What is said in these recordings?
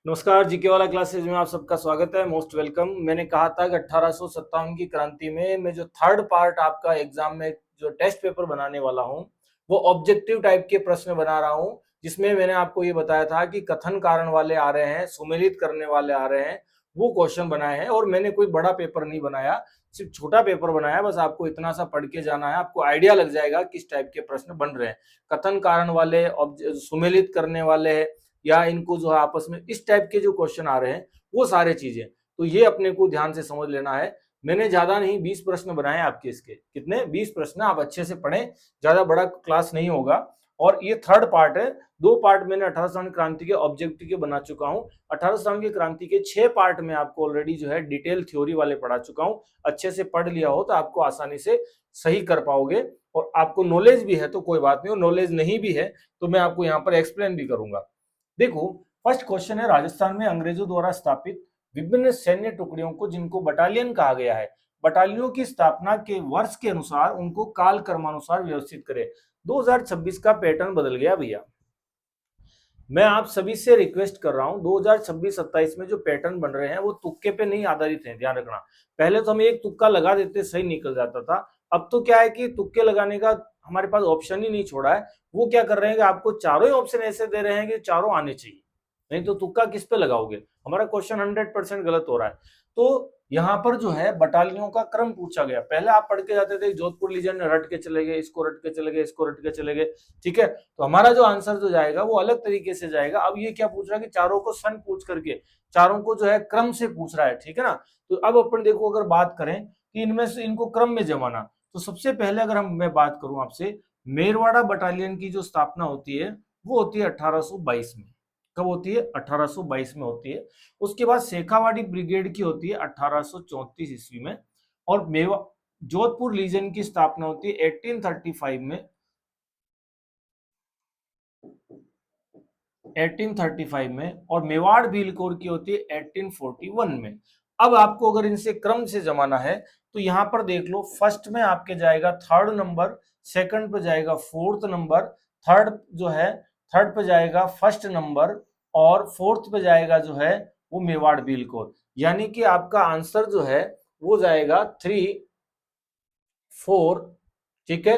नमस्कार, जीके वाला क्लासेज में आप सबका स्वागत है। Most welcome. मैंने कहा था कि 1857 की क्रांति में मैं जो थर्ड पार्ट आपका एग्जाम में जो टेस्ट पेपर बनाने वाला हूं वो ऑब्जेक्टिव टाइप के प्रश्न बना रहा हूं, जिसमें मैंने आपको ये बताया था कि कथन कारण वाले आ रहे हैं, सुमेलित करने वाले आ रहे हैं, वो क्वेश्चन बनाए हैं। और मैंने कोई बड़ा पेपर नहीं बनाया, सिर्फ छोटा पेपर बनाया। बस आपको इतना सा पढ़ के जाना है, आपको आइडिया लग जाएगा किस टाइप के प्रश्न बन रहे हैं। कथन कारण वाले, सुमेलित करने वाले, या इनको जो है आपस में इस टाइप के जो क्वेश्चन आ रहे हैं वो सारे चीजें, तो ये अपने को ध्यान से समझ लेना है। मैंने ज्यादा नहीं 20 प्रश्न बनाए आपके। इसके कितने 20 प्रश्न, आप अच्छे से पढ़ें, ज्यादा बड़ा क्लास नहीं होगा। और ये थर्ड पार्ट है। दो पार्ट मैंने 1857 क्रांति के ऑब्जेक्टिव के बना चुका हूं। 1857 की क्रांति के 6 पार्ट में आपको ऑलरेडी जो है डिटेल थ्योरी वाले पढ़ा चुका हूं। अच्छे से पढ़ लिया हो तो आपको आसानी से सही कर पाओगे। और आपको नॉलेज भी है तो कोई बात नहीं, और नॉलेज नहीं भी है तो मैं आपको यहाँ पर एक्सप्लेन भी करूंगा। देखो, फर्स्ट क्वेश्चन है, राजस्थान में अंग्रेजों द्वारा स्थापित विभिन्न सैन्य टुकड़ियों को जिनको बटालियन कहा गया है, बटालियनों की स्थापना के वर्ष के अनुसार उनको काल क्रमानुसार व्यवस्थित करें। 2026 का पैटर्न बदल गया भैया। मैं आप सभी से रिक्वेस्ट कर रहा हूं, 2026-27 में जो पैटर्न बन रहे हैं वो तुक्के पे नहीं आधारित हैं, ध्यान रखना। पहले तो हम एक तुक्का लगा देते, सही निकल जाता था। अब तो क्या है कि तुक्के लगाने का हमारे पास ऑप्शन ही नहीं छोड़ा है। वो क्या कर रहे हैं कि आपको चारों ही ऑप्शन ऐसे दे रहे हैं कि चारों आने चाहिए, नहीं तो तुक्का किस पे लगाओगे। हमारा क्वेश्चन 100% गलत हो रहा है। तो यहाँ पर जो है बटालियों का क्रम पूछा गया। पहले आप पढ़ के जाते थे जोधपुर लीजन रट के चले गए, इसको रट के चले गए, इसको रट के चले गए, ठीक है। तो हमारा जो आंसर जो जाएगा वो अलग तरीके से जाएगा। अब ये क्या पूछ रहा है कि चारों को सन पूछ करके, चारों को जो है क्रम से पूछ रहा है, ठीक है ना। तो अब अपन देखो, अगर बात करें कि इनमें से इनको क्रम में जमाना, तो सबसे पहले अगर मैं बात करूं आपसे, मेरवाड़ा बटालियन की जो स्थापना होती है वो होती है 1822 में। कब होती है? 1822 में होती है। उसके बाद शेखावाड़ी ब्रिगेड की होती है 1834 ईस्वी में। और मेवा जोधपुर लीजन की स्थापना होती है 1835 में, 1835 में। और मेवाड़ भील कोर की होती है 1841 में। अब आपको अगर इनसे क्रम से जमाना है तो यहां पर देख लो, फर्स्ट में आपके जाएगा थर्ड नंबर, सेकंड पे जाएगा फोर्थ नंबर, थर्ड जो है थर्ड पे जाएगा फर्स्ट नंबर, और फोर्थ पे जाएगा जो है वो मेवाड़ भील कोर। यानी कि आपका आंसर जो है वो जाएगा 3, 4, ठीक है,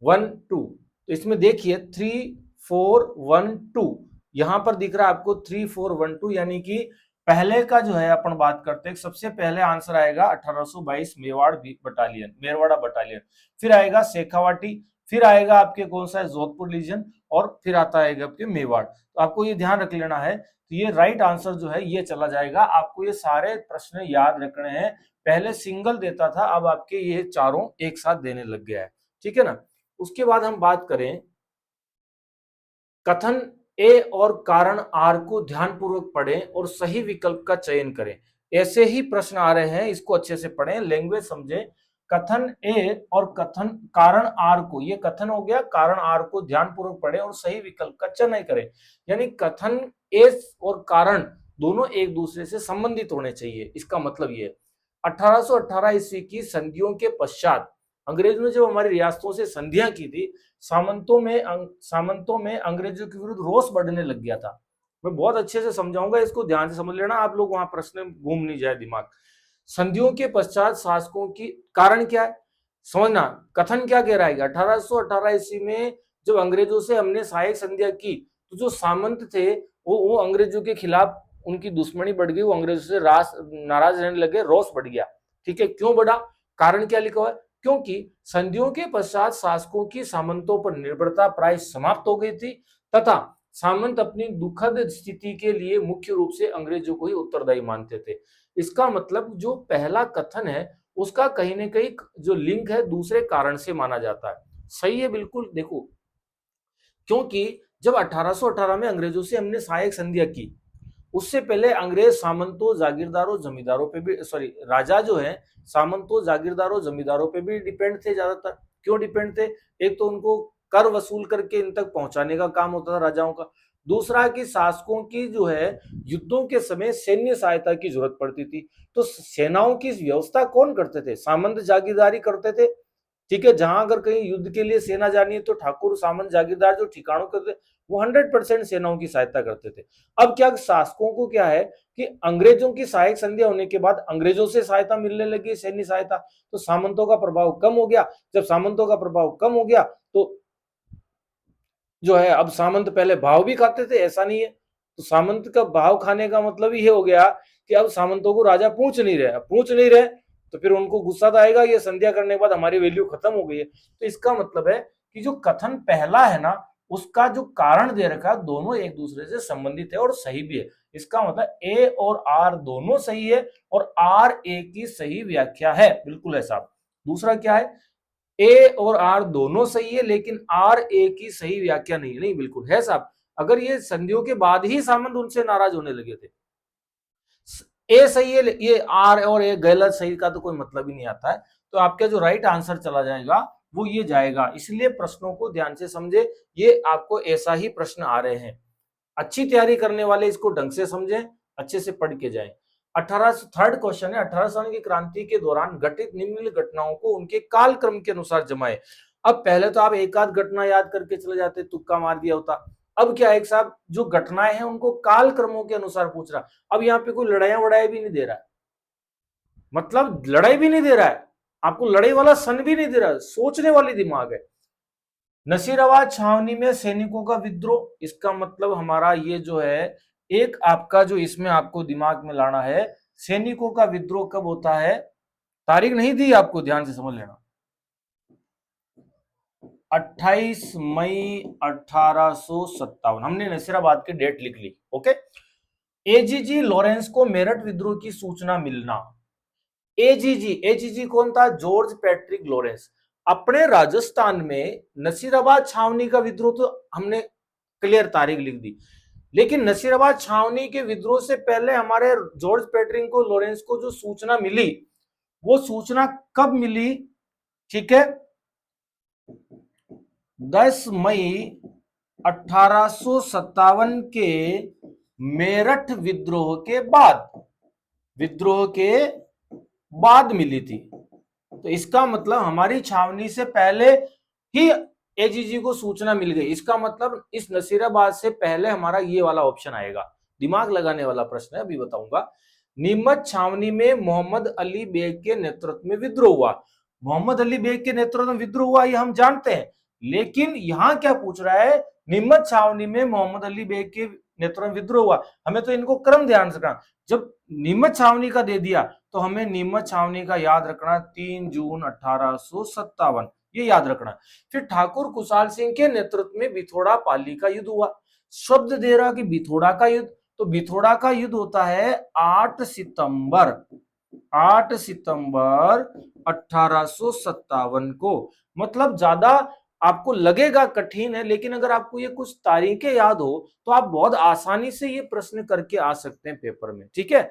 1, 2। तो इसमें देखिए 3, 4, 1, 2, यहां पर दिख रहा है आपको 3, 4, 1, 2, यानी कि पहले का जो है अपन बात करते हैं, सबसे पहले आंसर आएगा 1822 मेरवाड़ा बटालियन। फिर आएगा शेखावाटी, फिर आएगा आपके कौन सा है, जोधपुर लीजन, और फिर आता है आपके मेवाड़। तो आपको ये ध्यान रख लेना है। तो ये राइट आंसर जो है ये चला जाएगा। आपको ये सारे प्रश्न याद रखने हैं। पहले सिंगल देता था, अब आपके ये चारों एक साथ देने लग गया है, ठीक है ना। उसके बाद हम बात करें कथन ए और कारण आर को ध्यानपूर्वक पढ़ें और सही विकल्प का चयन करें। ऐसे ही प्रश्न आ रहे हैं, इसको अच्छे से पढ़ें, लैंग्वेज समझें। कथन ए और कथन कारण आर को, ये कथन हो गया, कारण आर को ध्यानपूर्वक पढ़ें और सही विकल्प का चयन करें। यानी कथन ए और कारण दोनों एक दूसरे से संबंधित होने चाहिए। इसका मतलब ये 1818 ईस्वी की संधियों के पश्चात अंग्रेजों ने जब हमारी रियासतों से संधियां की थी, सामंतों में अंग्रेजों के विरुद्ध रोष बढ़ने लग गया था। मैं बहुत अच्छे से समझाऊंगा, इसको ध्यान से समझ लेना, आप लोग वहां प्रश्न घूम नहीं जाए दिमाग। संधियों के पश्चात शासकों की कारण क्या है समझना। कथन क्या कह रहा है? 1818 ईस्वी में जब अंग्रेजों से हमने सहायक संधियां की, तो जो सामंत थे वो अंग्रेजों के खिलाफ उनकी दुश्मनी बढ़ गई, वो अंग्रेजों से नाराज रहने लगे, रोष बढ़ गया। ठीक है, क्यों बढ़ा? कारण क्या लिखा हुआ है? क्योंकि संधियों के पश्चात शासकों की सामंतों पर निर्भरता प्राय समाप्त हो गई थी, तथा सामंत अपनी दुखद स्थिति के लिए मुख्य रूप से अंग्रेजों को ही उत्तरदायी मानते थे। इसका मतलब जो पहला कथन है उसका कहीं ना कहीं जो लिंक है दूसरे कारण से माना जाता है। सही है, बिल्कुल। देखो, क्योंकि जब 1818 में अंग्रेजों से हमने सहायक संधियां की, उससे पहले अंग्रेज सामंतों, जागीरदारों, जमींदारों पे भी, सॉरी, राजा जो है सामंतों, जागीरदारों, जमींदारों पे भी डिपेंड थे ज्यादातर। क्यों डिपेंड थे? एक तो उनको कर वसूल करके इन तक पहुंचाने का काम होता था राजाओं का। दूसरा कि शासकों की जो है युद्धों के समय सैन्य सहायता की जरूरत पड़ती थी, तो सेनाओं की व्यवस्था कौन करते थे? सामंत, जागीरदारी करते थे, ठीक है, जहां अगर कहीं युद्ध के लिए सेना जानी है तो ठाकुर सामंत जागीरदार जो ठिकानों के थे वो 100% सेनाओं की सहायता करते थे। अब क्या शासकों को क्या है कि अंग्रेजों की सहायक संधियां होने के बाद अंग्रेजों से सहायता मिलने लगी, सैन्य सहायता, तो सामंतों का प्रभाव कम हो गया। जब सामंतों का प्रभाव कम हो गया तो जो है, अब सामंत पहले भाव भी खाते थे, ऐसा नहीं है, तो सामंत का भाव खाने का मतलब ये हो गया कि अब सामंतों को राजा पूछ नहीं रहे, पूछ नहीं रहे तो फिर उनको गुस्सा तो आएगा, ये संध्या करने के बाद हमारी वैल्यू खत्म हो गई है। तो इसका मतलब है कि जो कथन पहला है ना, उसका जो कारण दे रखा है दोनों एक दूसरे से संबंधित है और सही भी है। इसका मतलब ए और आर दोनों सही है और आर ए की सही व्याख्या है, बिल्कुल ऐसा। दूसरा क्या है, ए और आर दोनों सही है लेकिन आर ए की सही व्याख्या नहीं, नहीं बिल्कुल है साहब। अगर ये संधियों के बाद ही सामंत उनसे नाराज होने लगे थे, ए सही है, ये आर और ए गलत सही का तो कोई मतलब ही नहीं आता है। तो आपका जो राइट आंसर चला जाएगा वो ये जाएगा। इसलिए प्रश्नों को ध्यान से समझे, ये आपको ऐसा ही प्रश्न आ रहे हैं। अच्छी तैयारी करने वाले इसको ढंग से समझें, अच्छे से पढ़ के जाएं। 1800 थर्ड क्वेश्चन है, 18 साल की क्रांति के दौरान घटित निम्नलिखित घटनाओं को उनके काल क्रम के अनुसार जमाए। अब पहले तो आप एक आध घटना याद करके चले जाते, तुक्का मार दिया होता। अब क्या है साहब, जो घटनाएं हैं उनको काल क्रमों के अनुसार पूछ रहा। अब यहाँ पे कोई लड़ाइयां वड़ाई भी नहीं दे रहा है, मतलब लड़ाई भी नहीं दे रहा है आपको, लड़ाई वाला सन भी नहीं दे रहा है, सोचने वाली दिमाग है। नसीराबाद छावनी में सैनिकों का विद्रोह, इसका मतलब हमारा ये जो है, एक आपका जो इसमें आपको दिमाग में लाना है, सैनिकों का विद्रोह कब होता है, तारीख नहीं दी आपको, ध्यान से समझ लेना। 28 मई 1857, हमने नसीराबाद की डेट लिख ली। ओके। एजीजी लॉरेंस को मेरठ विद्रोह की सूचना मिलना। एजीजी कौन था, जॉर्ज पैट्रिक लॉरेंस। अपने राजस्थान में नसीराबाद छावनी का विद्रोह तो हमने क्लियर तारीख लिख दी, लेकिन नसीराबाद छावनी के विद्रोह से पहले हमारे जॉर्ज पैट्रिक को लॉरेंस को जो सूचना मिली, वो सूचना कब मिली, ठीक है, 10 मई 1857 के मेरठ विद्रोह के बाद मिली थी। तो इसका मतलब हमारी छावनी से पहले ही एजीजी को सूचना मिल गई। इसका मतलब इस नसीराबाद से पहले हमारा ये वाला ऑप्शन आएगा। दिमाग लगाने वाला प्रश्न है, अभी बताऊंगा। नीमच छावनी में मोहम्मद अली बेग के नेतृत्व में विद्रोह हुआ। मोहम्मद अली बेग के नेतृत्व में विद्रोह हुआ, ये हम जानते हैं, लेकिन यहां क्या पूछ रहा है, नीमच छावनी में मोहम्मद अली बेग के नेतृत्व में विद्रोह हुआ। हमें तो इनको क्रम ध्यान से रखना। जब नीमच छावनी का दे दिया तो हमें नीमच छावनी का याद रखना 3 जून 1857, ये याद रखना। फिर ठाकुर कुशाल सिंह के नेतृत्व में बिथोड़ा पाली का युद्ध हुआ। शब्द दे रहा कि बिथोड़ा का युद्ध, तो बिथोड़ा का युद्ध होता है 8 सितंबर 1857 को। मतलब ज्यादा आपको लगेगा कठिन है, लेकिन अगर आपको ये कुछ तारीखें याद हो तो आप बहुत आसानी से ये प्रश्न करके आ सकते हैं पेपर में। ठीक है,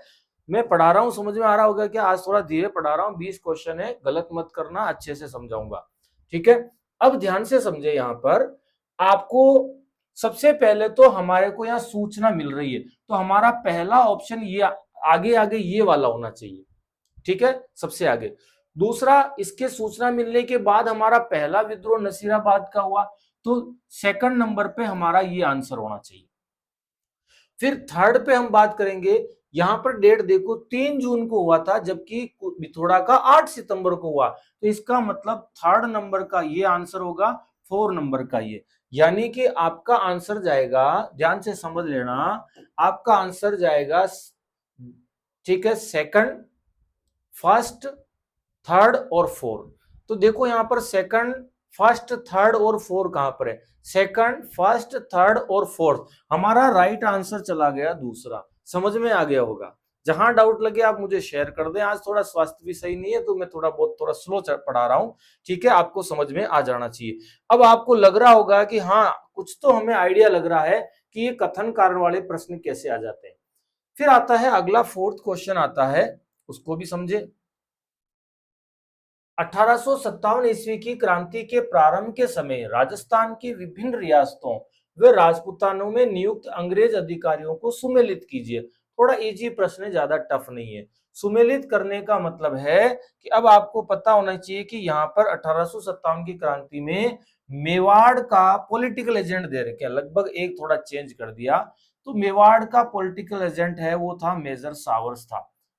मैं पढ़ा रहा हूं, समझ में आ रहा होगा क्या, आज थोड़ा धीरे पढ़ा रहा हूं, 20 क्वेश्चन है, गलत मत करना, अच्छे से समझाऊंगा। ठीक है, अब ध्यान से समझे। यहां पर आपको सबसे पहले तो हमारे को यहाँ सूचना मिल रही है, तो हमारा पहला ऑप्शन ये आगे आगे ये वाला होना चाहिए। ठीक है, सबसे आगे। दूसरा, इसके सूचना मिलने के बाद हमारा पहला विद्रोह नसीराबाद का हुआ, तो सेकंड नंबर पे हमारा ये आंसर होना चाहिए। फिर थर्ड पे हम बात करेंगे, यहां पर डेट देखो 3 जून को हुआ था, जबकि बिथोड़ा का 8 सितंबर को हुआ, तो इसका मतलब थर्ड नंबर का ये आंसर होगा, 4 नंबर का ये। यानी कि आपका आंसर जाएगा, ध्यान से समझ लेना, आपका आंसर जाएगा, ठीक है, सेकंड, फर्स्ट, थर्ड और फोर्थ। तो देखो यहां पर सेकंड, फर्स्ट, थर्ड और फोर्थ कहां पर है, सेकंड, फर्स्ट, थर्ड और फोर्थ। हमारा राइट आंसर चला गया दूसरा। समझ में आ गया होगा। जहां डाउट लगे आप मुझे शेयर कर दें। आज थोड़ा स्वास्थ्य भी सही नहीं है तो मैं थोड़ा स्लो पढ़ा रहा हूं। ठीक है, आपको समझ में आ जाना चाहिए। अब आपको लग रहा होगा कि हाँ, कुछ तो हमें आइडिया लग रहा है कि ये कथन कारण वाले प्रश्न कैसे आ जाते हैं। फिर आता है अगला, फोर्थ क्वेश्चन आता है, उसको भी समझे। 1857 ईस्वी की क्रांति के प्रारंभ के समय राजस्थान की विभिन्न रियासतों व राजपुतानों में नियुक्त अंग्रेज अधिकारियों को सुमेलित कीजिए। थोड़ा इजी प्रश्न है, ज्यादा टफ नहीं है। सुमेलित करने का मतलब है कि अब आपको पता होना चाहिए कि यहाँ पर 1857 की क्रांति में मेवाड़ का पॉलिटिकल एजेंट दे रखे, लगभग एक थोड़ा चेंज कर दिया। तो मेवाड़ का पॉलिटिकल एजेंट है वो था मेजर सावर्स था,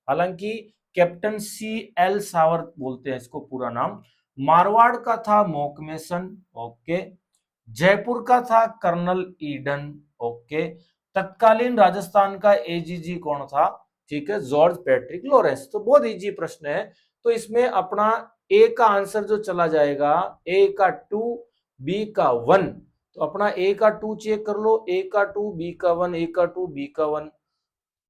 हालांकि कैप्टन C.L. सावर्त बोलते हैं इसको पूरा नाम। मारवाड़ का था मोकमेसन, ओके। जयपुर का था कर्नल ईडन, ओके। तत्कालीन राजस्थान का एजीजी कौन था? ठीक है, जॉर्ज पैट्रिक लॉरेंस। तो बहुत इजी प्रश्न है। तो इसमें अपना ए का आंसर जो चला जाएगा, ए का 2, बी का 1। तो अपना ए का 2 चेक कर लो, ए का 2, बी का 1, ए का 2, बी का 1।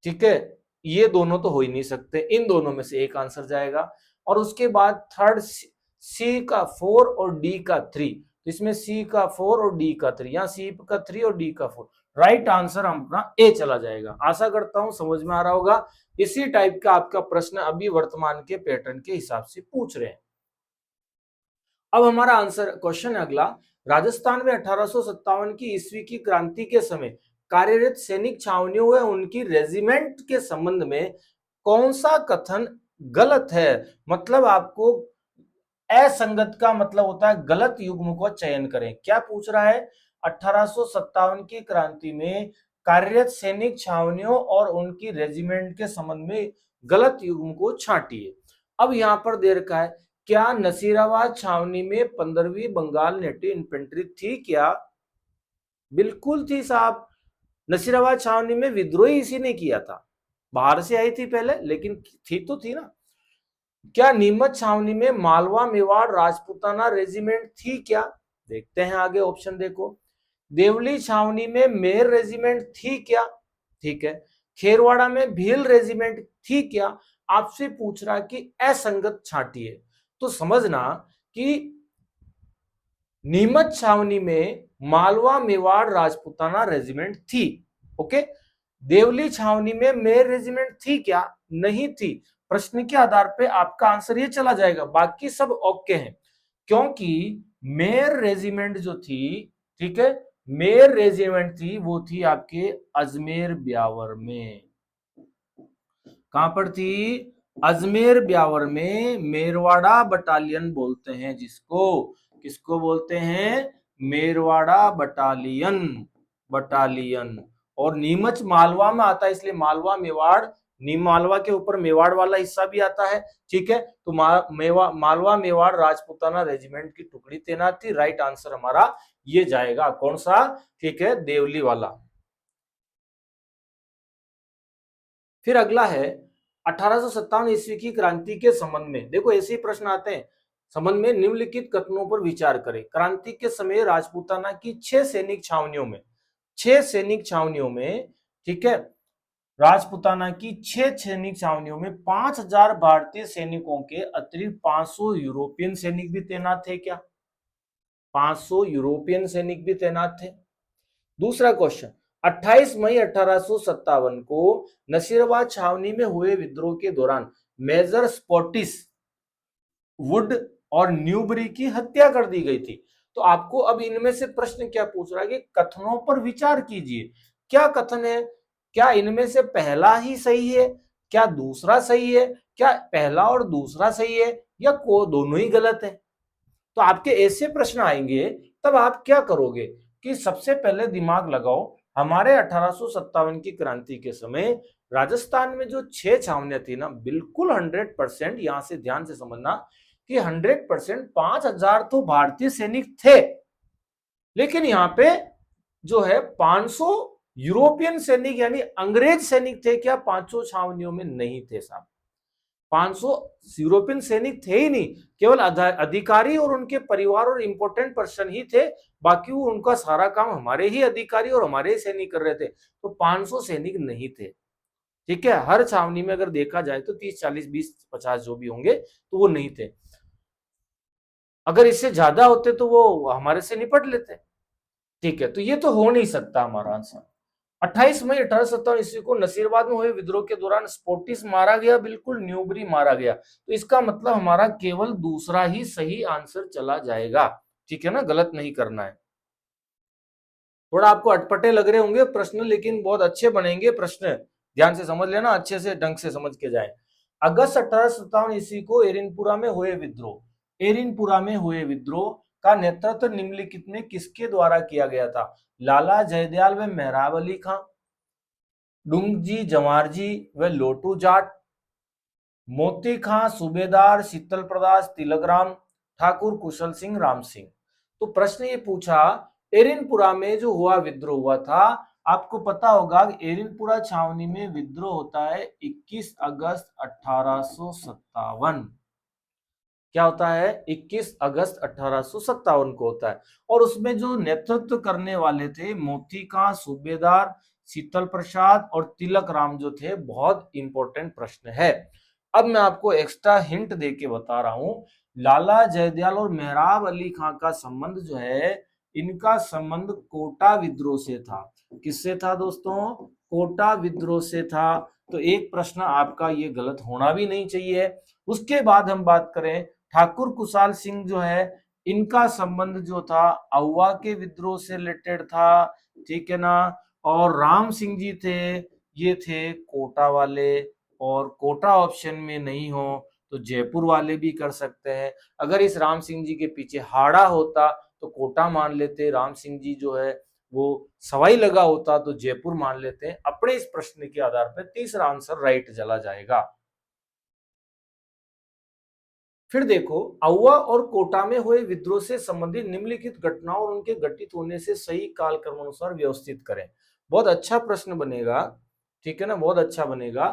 ठीक है, ये दोनों तो हो ही नहीं सकते, इन दोनों में से एक आंसर जाएगा। और उसके बाद थर्ड सी का 4 और डी का 3। तो इसमें सी का 4 और डी का 3, या सी का 3 और डी का 4। राइट आंसर अपना ए चला जाएगा। आशा करता हूं समझ में आ रहा होगा। इसी टाइप का आपका प्रश्न अभी वर्तमान के पैटर्न के हिसाब से पूछ रहे हैं। अब हमारा आंसर क्वेश्चन है अगला, राजस्थान में 1857 की ईस्वी की क्रांति के समय कार्यरत सैनिक छावनियों व उनकी रेजिमेंट के संबंध में कौन सा कथन गलत है? मतलब आपको असंगत का मतलब होता है गलत युग्म को चयन करें। क्या पूछ रहा है? 1857 की क्रांति में कार्यरत सैनिक छावनियों और उनकी रेजिमेंट के संबंध में गलत युग्म को छांटिए। अब यहां पर दे रखा है, क्या नसीराबाद छावनी में 15वीं बंगाल नेटिव इन्फेंट्री थी क्या? बिल्कुल थी साहब। नसीराबाद छावनी में विद्रोही इसी ने किया था, बाहर से आई थी पहले, लेकिन थी तो थी ना। क्या नीमच छावनी में मालवा मेवाड़ राजपूताना रेजिमेंट थी क्या? देखते हैं आगे ऑप्शन देखो। देवली छावनी में मेर रेजिमेंट थी क्या? ठीक है। खेरवाड़ा में भील रेजिमेंट थी क्या? आपसे पूछ रहा कि असंगत छांटिए। तो समझना कि नीमच छावनी में मालवा मेवाड़ राजपूताना रेजिमेंट थी, ओके। देवली छावनी में मेर रेजिमेंट थी क्या? नहीं थी। प्रश्न के आधार पे आपका आंसर ये चला जाएगा, बाकी सब ओके हैं। क्योंकि मेर रेजिमेंट जो थी, ठीक है, मेर रेजिमेंट थी वो थी आपके अजमेर ब्यावर में। कहां पर थी? अजमेर ब्यावर में। मेरवाड़ा बटालियन बोलते हैं जिसको, किसको बोलते हैं? Merwara battalion, battalion. और नीमच मालवा में आता है, इसलिए मालवा मेवाड़, मालवा के ऊपर मेवाड़ वाला हिस्सा भी आता है। ठीक है, तो मालवा मेवाड़ राजपूताना रेजिमेंट की टुकड़ी तैनात थी। राइट आंसर हमारा ये जाएगा, कौन सा? ठीक है, देवली वाला। फिर अगला है 1857 ईस्वी की क्रांति के संबंध में। देखो ऐसे ही प्रश्न आते हैं, संबंध में निम्नलिखित कथनों पर विचार करें। क्रांति के समय राजपूताना की 6 सैनिक छावनियों में, 6 सैनिक छावनियों में, ठीक है, राजपूताना की 6 सैनिक छावनियों में 5000 भारतीय सैनिकों के अतिरिक्त 500 यूरोपियन सैनिक भी तैनात थे क्या? 500 यूरोपियन सैनिक भी तैनात थे। दूसरा क्वेश्चन, 28 मई 1857 को नसीराबाद छावनी में हुए विद्रोह के दौरान मेजर स्पॉटिस वुड और न्यूबरी की हत्या कर दी गई थी। तो आपको अब इनमें से प्रश्न क्या पूछ रहा है कि कथनों पर विचार कीजिए। क्या कथन है? क्या इनमें से पहला ही सही है, क्या दूसरा सही है, क्या पहला और दूसरा सही है, या को दोनों ही गलत है? तो आपके ऐसे प्रश्न आएंगे, तब आप क्या करोगे कि सबसे पहले दिमाग लगाओ। हमारे 1857 की क्रांति के समय राजस्थान में जो 6 छावनियां थी ना, बिल्कुल 100%, यहां से ध्यान से समझना कि 100% 5000 तो भारतीय सैनिक थे, लेकिन यहाँ पे जो है 500 यूरोपियन सैनिक यानी अंग्रेज सैनिक थे क्या? 500 छावनियों में नहीं थे साहब। 500 यूरोपियन सैनिक थे ही नहीं, केवल अधिकारी और उनके परिवार और इंपॉर्टेंट पर्सन ही थे। बाकी वो उनका सारा काम हमारे ही अधिकारी और हमारे ही सैनिक कर रहे थे। तो 500 सैनिक नहीं थे। ठीक है, हर छावनी में अगर देखा जाए तो 30, 40, 20, 50 जो भी होंगे तो वो नहीं थे। अगर इससे ज्यादा होते तो वो हमारे से निपट लेते। ठीक है, तो ये तो हो नहीं सकता हमारा आंसर। 28 मई 1857 ईस्वी को नसीराबाद में हुए विद्रोह के दौरान स्पॉटिस मारा गया, बिल्कुल न्यूबरी मारा गया। तो इसका मतलब हमारा केवल दूसरा ही सही आंसर चला जाएगा। ठीक है ना, गलत नहीं करना है। थोड़ा आपको अटपटे लग रहे होंगे प्रश्न, लेकिन बहुत अच्छे बनेंगे प्रश्न। ध्यान से समझ लेना, अच्छे से ढंग से समझ के जाए। अगस्त 1857 ईस्वी को एरिनपुरा में हुए विद्रोह, एरिनपुरा में हुए विद्रोह का नेतृत्व निम्नलिखित में किसके द्वारा किया गया था? लाला जयदयाल व मेहराब अली खां, डुंगजी जवारजी व लोटू जाट, मोती खां सूबेदार शीतल प्रदास तिलकराम, ठाकुर कुशल सिंह राम सिंह। तो प्रश्न ये पूछा, एरिनपुरा में जो हुआ विद्रोह हुआ था, आपको पता होगा कि एरिनपुरा छावनी में विद्रोह होता है 21 अगस्त 1857। क्या होता है? 21 अगस्त 1857 को होता है। और उसमें जो नेतृत्व करने वाले थे मोती खां सूबेदार, शीतल प्रसाद और तिलक राम जो थे। बहुत इंपॉर्टेंट प्रश्न है। अब मैं आपको एक्स्ट्रा हिंट देके बता रहा हूं, लाला जयदयाल और मेहराब अली खां का संबंध जो है, इनका संबंध कोटा विद्रोह से था। किससे था दोस्तों? कोटा विद्रोह से था। तो एक प्रश्न आपका ये गलत होना भी नहीं चाहिए। उसके बाद हम बात करें, ठाकुर कुशाल सिंह जो है, इनका संबंध जो था अहुआ के विद्रोह से रिलेटेड था, ठीक है ना। और राम सिंह जी थे, ये थे कोटा वाले। और कोटा ऑप्शन में नहीं हो तो जयपुर वाले भी कर सकते हैं। अगर इस राम सिंह जी के पीछे हाड़ा होता तो कोटा मान लेते, राम सिंह जी जो है वो सवाई लगा होता तो जयपुर मान लेते हैं। अपने इस प्रश्न के आधार पर तीसरा आंसर राइट चला जाएगा। फिर देखो, अहुआ और कोटा में हुए विद्रोह से संबंधित निम्नलिखित घटनाओं और उनके घटित होने से सही कालक्रम अनुसार व्यवस्थित करें। बहुत अच्छा प्रश्न बनेगा, ठीक है ना, बहुत अच्छा बनेगा।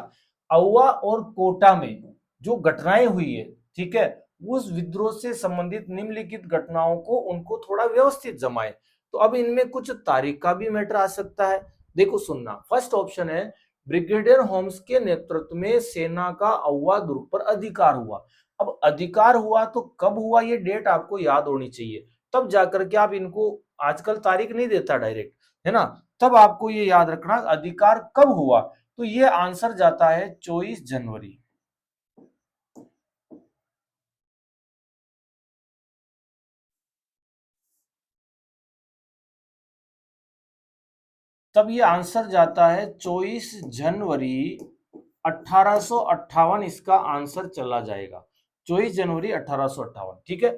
अहुआ और कोटा में जो घटनाएं हुई है, ठीक है, उस विद्रोह से संबंधित निम्नलिखित घटनाओं को उनको थोड़ा व्यवस्थित जमाए। तो अब इनमें कुछ तारीख का भी मैटर आ सकता है। देखो सुनना, फर्स्ट ऑप्शन है, ब्रिगेडियर होम्स के नेतृत्व में सेना का अहुआ दुर्ग पर अधिकार हुआ। अब अधिकार हुआ तो कब हुआ, ये डेट आपको याद होनी चाहिए, तब जाकर के आप इनको, आजकल तारीख नहीं देता डायरेक्ट, है ना, तब आपको ये याद रखना अधिकार कब हुआ। तो ये आंसर जाता है 24 जनवरी। तब ये आंसर जाता है 24 जनवरी 1858, इसका आंसर चला जाएगा 24 जनवरी 1858, ठीक है।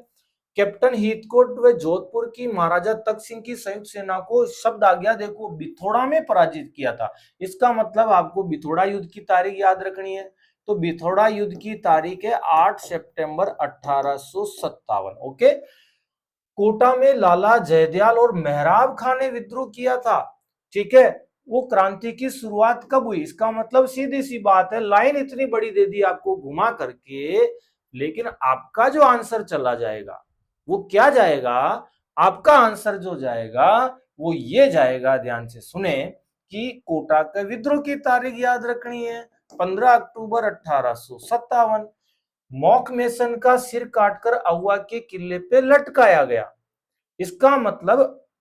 कैप्टन हीथकोट व जोधपुर की महाराजा तख्त सिंह की संयुक्त सेना को शब्द आ गया, देखो, बिथोड़ा में पराजित किया था। इसका मतलब आपको बिथोड़ा युद्ध की तारीख याद रखनी है। तो बिथोड़ा युद्ध की तारीख है 8 सितंबर 1857। ओके। कोटा में लाला जयदयाल और मेहराब खां ने विद्रोह किया था, ठीक है। वो क्रांति की शुरुआत कब हुई? इसका मतलब सीधी सी बात है, लाइन इतनी बड़ी दे दी आपको घुमा करके, लेकिन आपका जो आंसर चला जाएगा वो क्या जाएगा? आपका आंसर जो जाएगा वो ये जाएगा, ध्यान से सुने, कि कोटा के विद्रोह की तारीख याद रखनी है, 15 अक्टूबर 1857। मॉक मेसन का सिर काटकर अहुआ के किले पे लटकाया गया। इसका मतलब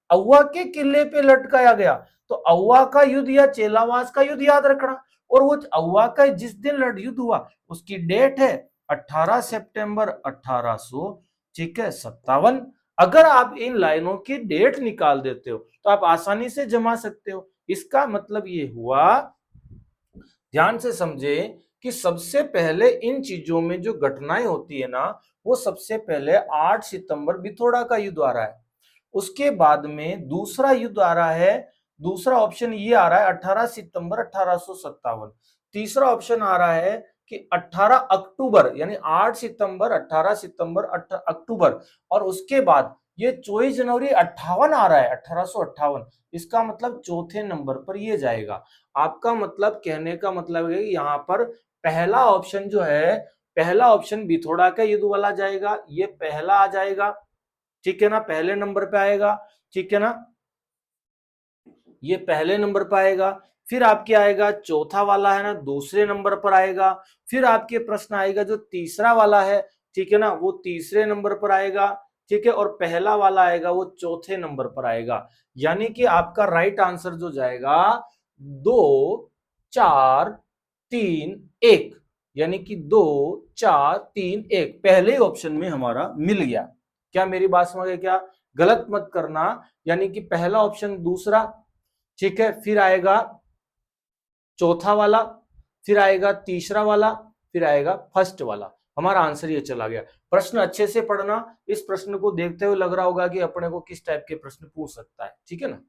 अहुआ के किले पे लटकाया गया। तो अहुआ का युद्ध या चेलावास का युद्ध याद रखना। और वो अहुआ का जिस दिन युद्ध हुआ उसकी डेट है 18 सितंबर 1800, ठीक है, 57। अगर आप इन लाइनों की डेट निकाल देते हो तो आप आसानी से जमा सकते हो। इसका मतलब ये हुआ, ध्यान से समझे, कि सबसे पहले इन चीजों में जो घटनाएं होती है ना, वो सबसे पहले 8 सितंबर बिथोड़ा का युद्ध आ रहा है। उसके बाद में दूसरा युद्ध आ रहा है, दूसरा ऑप्शन ये आ रहा है 18 सितंबर 1857। तीसरा ऑप्शन आ रहा है कि 18 अक्टूबर, यानी 8 सितंबर, 18 सितंबर, अक्टूबर। और उसके बाद ये 24 जनवरी 58 आ रहा है, 1858। इसका मतलब चौथे नंबर पर ये जाएगा। आपका मतलब, कहने का मतलब है कि यहाँ पर पहला ऑप्शन जो है, पहला ऑप्शन बिथोड़ा का युद्ध वाला जाएगा, ये पहला आ जाएगा, ठीक है ना, पहले नंबर पे आएगा, ठीक है ना, ये पहले नंबर पर आएगा। फिर आपके आएगा चौथा वाला है ना, दूसरे नंबर पर आएगा। फिर आपके प्रश्न आएगा जो तीसरा वाला है, ठीक है ना, वो तीसरे नंबर पर आएगा, ठीक है। और पहला वाला आएगा वो चौथे नंबर पर आएगा। यानी कि आपका राइट आंसर जो जाएगा 2 4 3 1, यानी कि 2 4 3 1 पहले ऑप्शन में हमारा मिल गया। क्या मेरी बात समझ गए? क्या गलत मत करना, यानी कि पहला ऑप्शन दूसरा, ठीक है, फिर आएगा चौथा वाला, फिर आएगा तीसरा वाला, फिर आएगा फर्स्ट वाला। हमारा आंसर ये चला गया। प्रश्न अच्छे से पढ़ना, इस प्रश्न को देखते हुए लग रहा होगा कि अपने को किस टाइप के प्रश्न पूछ सकता है, ठीक है ना।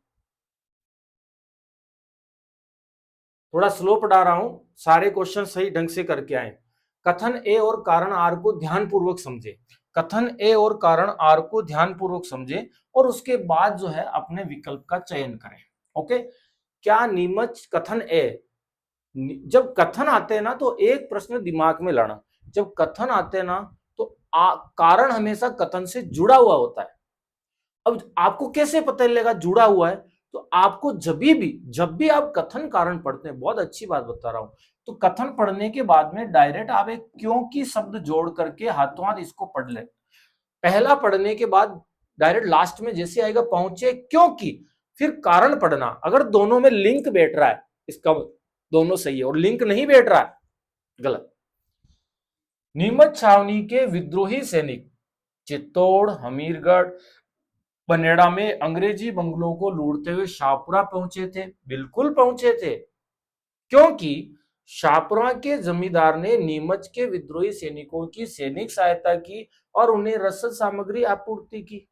थोड़ा स्लो पढ़ा रहा हूं, सारे क्वेश्चन सही ढंग से करके आए। कथन ए और कारण आर को ध्यानपूर्वक समझे। कथन ए और कारण आर को ध्यानपूर्वक समझे और उसके बाद जो है अपने विकल्प का चयन करें। ओके, क्या नीमच कथन ए, जब कथन आते हैं ना तो एक प्रश्न दिमाग में लाना, जब कथन आते हैं ना तो कारण हमेशा कथन से जुड़ा हुआ होता है। अब आपको कैसे पता चलेगा जुड़ा हुआ है, तो आपको जब भी आप कथन कारण पढ़ते हैं, बहुत अच्छी बात बता रहा हूं, तो कथन पढ़ने के बाद में डायरेक्ट आप एक क्योंकि शब्द जोड़ करके हाथों हाथ इसको पढ़ ले। पहला पढ़ने के बाद डायरेक्ट लास्ट में जैसे आएगा पहुंचे क्योंकि, फिर कारण पढ़ना। अगर दोनों में लिंक बैठ रहा है, इसका दोनों सही है, और लिंक नहीं बैठ रहा है, गलत। नीमच छावनी के विद्रोही सैनिक चित्तौड़, हमीरगढ़, बनेड़ा में अंग्रेजी बंगलों को लूटते हुए शाहपुरा पहुंचे थे। बिल्कुल पहुंचे थे, क्योंकि शाहपुरा के जमींदार ने नीमच के विद्रोही सैनिकों की सैनिक सहायता की और उन्हें रसद सामग्री आपूर्ति की।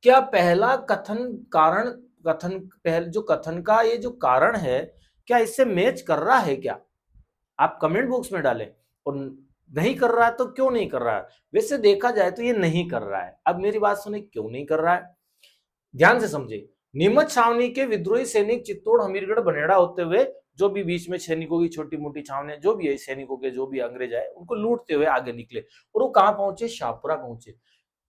क्या पहला कथन कारण, कथन पहले जो कथन का ये जो कारण है, क्या इससे मैच कर रहा है क्या? आप कमेंट बॉक्स में डालें। और नहीं कर रहा है तो क्यों नहीं कर रहा है? वैसे देखा जाए तो ये नहीं कर रहा है। अब मेरी बात सुने, क्यों नहीं कर रहा है, ध्यान से समझे। नीमच छावनी के विद्रोही सैनिक चित्तौड़, हमीरगढ़, बनेड़ा होते हुए, जो भी बीच में सैनिकों की छोटी मोटी छावनी, जो भी है सैनिकों के, जो भी अंग्रेज आए, उनको लूटते हुए आगे निकले और वो कहां पहुंचे? शाहपुरा पहुंचे।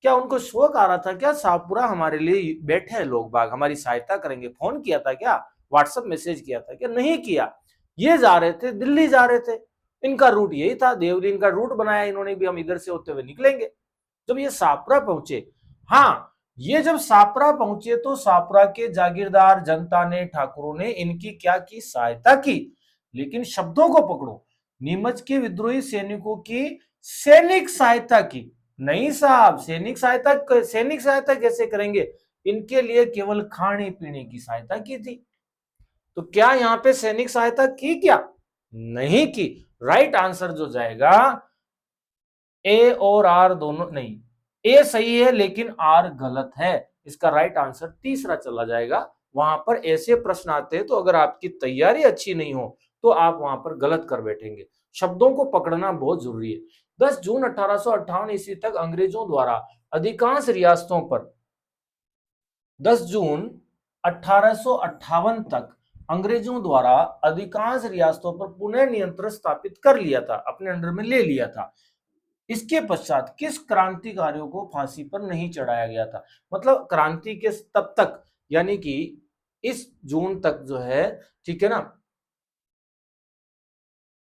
क्या उनको शौक आ रहा था क्या शाहपुरा हमारे लिए बैठे हैं लोग बाग, हमारी सहायता करेंगे? फोन किया था क्या? व्हाट्सएप मैसेज किया था क्या? नहीं किया। ये जा रहे थे, दिल्ली जा रहे थे, इनका रूट यही था, देवरी इनका रूट बनाया इन्होंने भी, हम इधर से होते हुए निकलेंगे। जब ये शाहपुरा पहुंचे, हाँ, ये जब शाहपुरा पहुंचे तो शाहपुरा के जागीरदार, जनता ने, ठाकुरों ने इनकी क्या की? सहायता की। लेकिन शब्दों को पकड़ो, नीमच के विद्रोही सैनिकों की सैनिक सहायता की। नहीं साहब, सैनिक सहायता कैसे करेंगे? इनके लिए केवल खाने पीने की सहायता की थी। तो क्या यहां पे सैनिक सहायता की क्या? नहीं की। राइट आंसर जो जाएगा, ए और आर दोनों नहीं, ए सही है लेकिन आर गलत है। इसका राइट आंसर तीसरा चला जाएगा। वहां पर ऐसे प्रश्न आते हैं तो अगर आपकी तैयारी अच्छी नहीं हो तो आप वहां पर गलत कर बैठेंगे। शब्दों को पकड़ना बहुत जरूरी है। 10 जून 1858 ईस्वी तक अंग्रेजों द्वारा अधिकांश रियासतों पर, 10 जून 1858 तक अंग्रेजों द्वारा अधिकांश रियासतों पर पुनः नियंत्रण स्थापित कर लिया था, अपने अंडर में ले लिया था। इसके पश्चात किस क्रांतिकारियों को फांसी पर नहीं चढ़ाया गया था? मतलब क्रांति के तब तक, यानी कि इस जून तक जो है, ठीक है ना,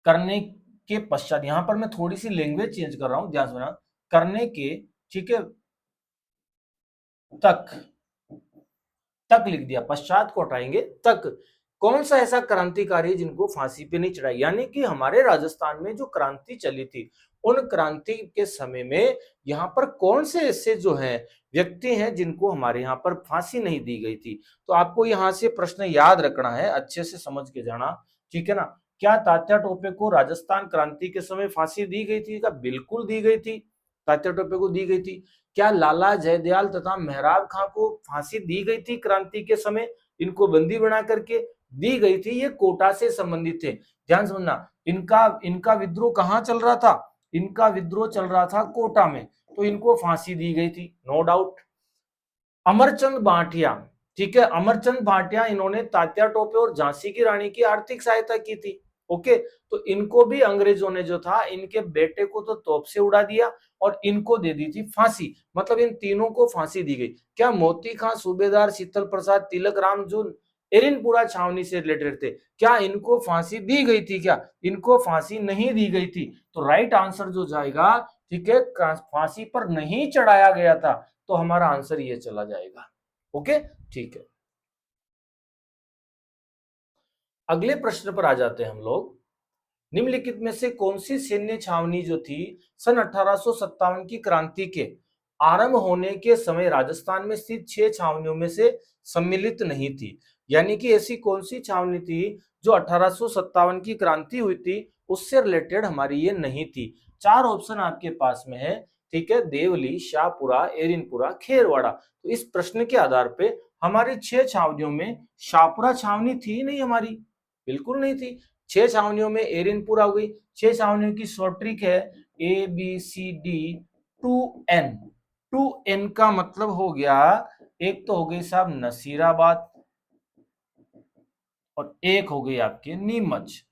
करने के पश्चात, यहां पर मैं थोड़ी सी लैंग्वेज चेंज कर रहा हूं, ध्यान सुना, करने के, ठीक है, तक, तक लिख दिया, पश्चात को हटाएंगे, तक। कौन सा ऐसा क्रांतिकारी जिनको फांसी पे नहीं चढ़ाई? यानी कि हमारे राजस्थान में जो क्रांति चली थी, उन क्रांति के समय में यहाँ पर कौन से ऐसे जो हैं व्यक्ति हैं जिनको हमारे यहाँ पर फांसी नहीं दी गई थी? तो आपको यहाँ से प्रश्न याद रखना है, अच्छे से समझ के जाना, ठीक है ना। क्या तात्या टोपे को राजस्थान क्रांति के समय फांसी दी गई थी? क्या बिल्कुल दी गई थी, तात्या टोपे को दी गई थी। क्या लाला जयदयाल तथा मेहराब खां को फांसी दी गई थी क्रांति के समय? इनको बंदी बना करके दी गई थी। ये कोटा से संबंधित थे, ध्यान समझना। इनका इनका विद्रोह कहां चल रहा था? इनका विद्रोह चल रहा था कोटा में, तो इनको फांसी दी गई थी, नो डाउट। अमरचंद भाटिया, ठीक है, अमरचंद भाटिया, इन्होंने तात्या टोपे और झांसी की रानी की आर्थिक सहायता की थी। ओके, तो इनको भी अंग्रेजों ने जो था, इनके बेटे को तो तोप से उड़ा दिया और इनको दे दी थी फांसी। मतलब इन तीनों को फांसी दी गई। क्या मोती खां, सूबेदार शीतल प्रसाद, तिलक राम जो एरिनपुरा छावनी से रिलेटेड थे, क्या इनको फांसी दी गई थी? क्या इनको फांसी नहीं दी गई थी? तो राइट आंसर जो जाएगा, ठीक है, फांसी पर नहीं चढ़ाया गया था, तो हमारा आंसर ये चला जाएगा। ओके, ठीक है। अगले प्रश्न पर आ जाते हैं हम लोग। निम्नलिखित में से कौन सी सैन्य छावनी जो थी सन 1857 की क्रांति के आरंभ होने के समय राजस्थान में स्थित 6 छावनियों में से सम्मिलित नहीं थी? यानी कि ऐसी कौन सी छावनी थी जो 1857 की क्रांति हुई थी उससे रिलेटेड हमारी ये नहीं थी। 4 ऑप्शन आपके पास में है, ठीक है, देवली, शाहपुरा, एरिनपुरा, खेरवाड़ा। तो इस प्रश्न के आधार पे हमारी 6 छावनियों में शाहपुरा छावनी थी नहीं हमारी, बिल्कुल नहीं थी। 6 छावनियों में एरिनपुरा हो गई। 6 छावनियों की शॉर्ट ट्रिक है ABCD 2N। 2N का मतलब हो गया, एक तो हो गई साहब नसीराबाद और एक हो गई आपके नीमच।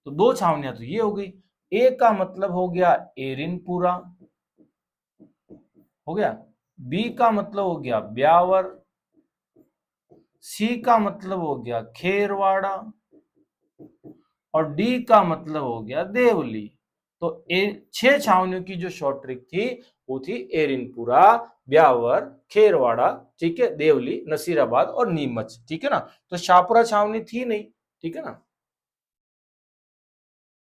तो 2 छावनियां तो ये हो गई। ए का मतलब हो गया एरिनपुरा, हो गया। बी का मतलब हो गया ब्यावर। सी का मतलब हो गया खेरवाड़ा और डी का मतलब हो गया देवली। तो 6 छावनियों की जो शॉर्ट ट्रिक थी वो थी एरिनपुरा, ब्यावर, खेरवाड़ा, ठीक है, देवली, नसीराबाद और नीमच, ठीक है ना। तो शाहपुरा छावनी थी नहीं, ठीक है ना।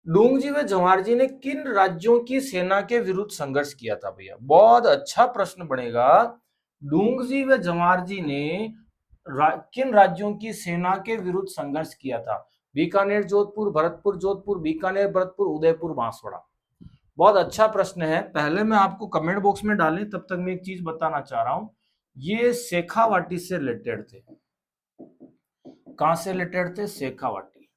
डोंगजी व जवाहरजी ने किन राज्यों की सेना के विरुद्ध संघर्ष किया था भैया? बहुत अच्छा प्रश्न बनेगा। डोंगजी व जवाहरजी ने किन राज्यों की सेना के विरुद्ध संघर्ष किया था? बीकानेर, जोधपुर, भरतपुर, जोधपुर, बीकानेर, भरतपुर, उदयपुर, बांसवाड़ा। बहुत अच्छा प्रश्न है। पहले मैं आपको कमेंट बॉक्स में डालें, तब तक मैं एक चीज बताना चाह रहा हूं। ये शेखावाटी से रिलेटेड थे। कहां से रिलेटेड थे? शेखावाटी,